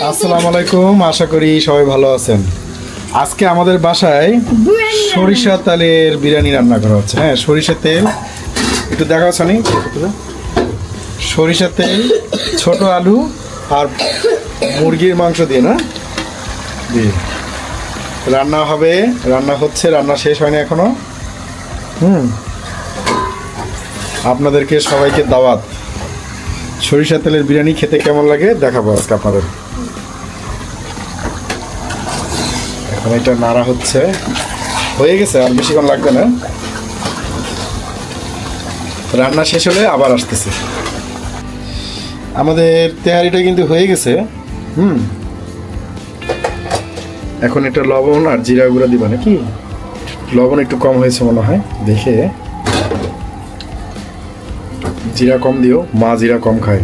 আসসালামু আলাইকুম, আশা করি সবাই ভালো আছেন। আজকে আমাদের বাসায় সরিষা তেলের বিরিয়ানি রান্না করা হচ্ছে। হ্যাঁ, সরিষা তেল একটু দেখাও সানি। সরিষা তেল, ছোট আলু আর মুরগির মাংস দিয়ে না দিয়ে রান্না হবে। রান্না হচ্ছে, রান্না শেষ হয়নি এখনো। আপনাদেরকে সবাইকে দাওয়াত। সরিষা তেলের বিরিয়ানি খেতে কেমন লাগে দেখাবো আজকে আপনাদের। এখন এটা নাড়া হচ্ছে, হয়ে গেছে, আর বেশিক্ষণ লাগবে না। রান্না শেষ হলে আবার আসতেছে। আমাদের তেহারিটা কিন্তু হয়ে গেছে। এখন এটা লবণ আর জিরা গুঁড়া দিবা নাকি? লবণ একটু কম হয়েছে মনে হয়, দেখে জিরা কম দিও, মা জিরা কম খায়।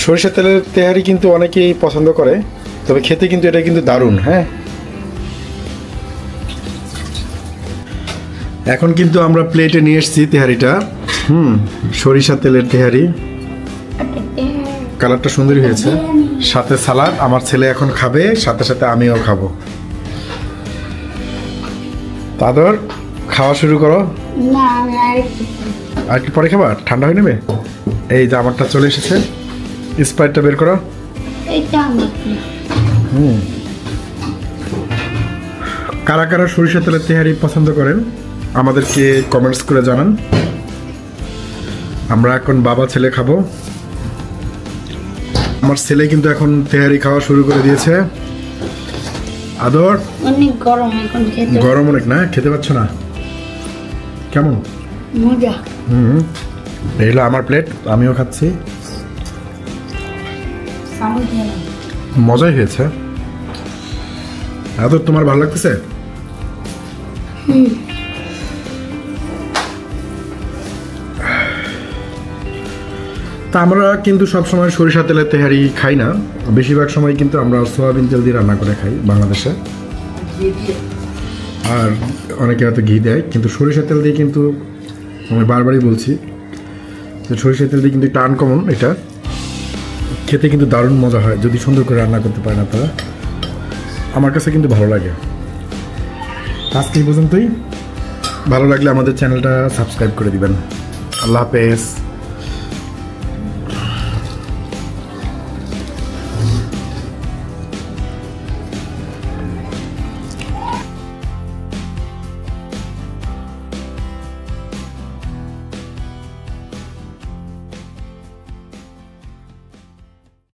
সরিষা তেলের তেহারি কিন্তু অনেকেই পছন্দ করে, তবে খেতে কিন্তু এটা কিন্তু দারুণ। হ্যাঁ, এখন কিন্তু আমরা প্লেটে নিয়ে এসেছি তেহারিটা। সরিষা তেলের তেহারি, কালারটা সুন্দরই হয়েছে। সাথে সালাদ, আমার ছেলে এখন খাবে, সাথে সাথে আমিও খাবো। তাদের খাওয়া শুরু করো। আর একটু পরে খাবার, ঠান্ডা হয়ে নেবে। এই যে আমারটা চলে এসেছে, স্প্রাইটটা বের করো। কারা কারা সরিষা তেলের তেহারি পছন্দ করেন আমাদেরকে কমেন্টস করে জানান। আমরা এখন বাবা ছেলে খাবো। আমার ছেলে কিন্তু এখন তেহারি খাওয়া শুরু করে দিয়েছে। আদর অনেক গরম, এখন খেতে গরম অনেক না, খেতে পাচ্ছ না? কেমন মজা। এই হলো আমার প্লেট, আমিও খাচ্ছি। মজাই হয়েছে। আদর তোমার ভালো লাগতেছে? তা আমরা কিন্তু সবসময় সরিষা তেলের তেহারি খাই না, বেশিরভাগ সময় কিন্তু আমরা সয়াবিন তেল দিয়ে রান্না করে খাই বাংলাদেশে। আর অনেকে হয়তো ঘি দেয়, কিন্তু সরিষা তেল দিয়ে কিন্তু আমি বারবারই বলছি যে সরিষা তেল দিয়ে কিন্তু একটা আনকমন, এটা খেতে কিন্তু দারুণ মজা হয় যদি সুন্দর করে রান্না করতে পারেন আপনারা। আমার কাছে কিন্তু ভালো লাগে। আজকে এই পর্যন্তই। ভালো লাগলে আমাদের চ্যানেলটা সাবস্ক্রাইব করে দিবেন। আল্লাহ হাফেজ।